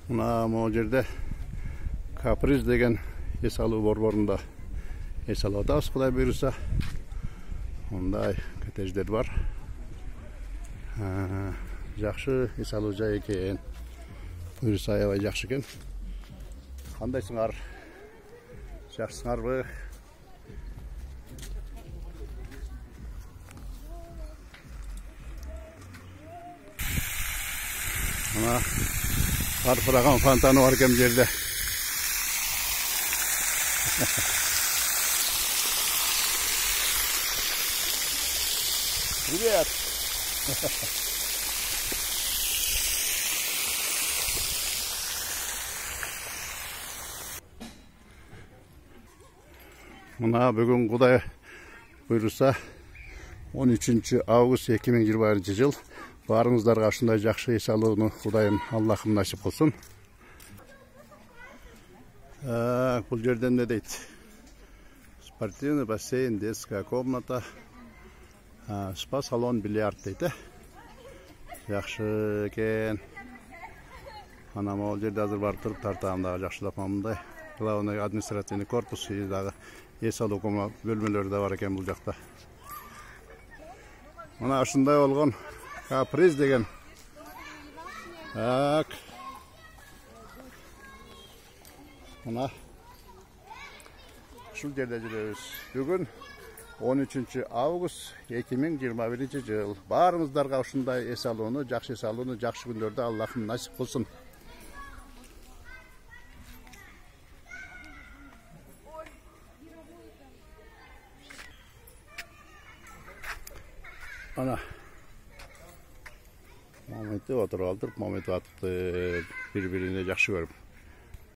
Muna bu жерде Каприз деген эс алуу борборунда эс алып атабыз, Кудай буйруса. Ондай коттедждер бар. Жакшы эс алуу жай экен. Буйруса аябай жакшы экен. Кандайсыңар? Жакшысыңарбы? Мына арпыраган фонтаны бар экен жерде. Привет! Мына бүгүн Кудай буйруса 13 август 2021 жыл. Барыңыздарга ушундай жакшы эс алууну Кудайым Аллахым насип кылсын. Бул жерде эмне дейт? Спортивный бассейн, детская комната, спа-салон, бильярд дейт. Жакшы экен. Ана могул жерде азыр барып туруп тартам дагы жакшылап мындай. Главный административный корпус дагы эс алуу бөлмөлөрү да бар экен бул жакта. Мына ушундай болгон Каприз деген. Так. Мына ушул жерде жүрөбүз. Бүгүн 13 август 2021 жыл. Баарыңыздарга ушундай эс алууну, жакшы эс алууну, жакшы күндөрдө Аллахым насип кылсын. Ана Мамайты отырып алдырып, Мамайты атыпты, бири-бирине жакшы көрүп.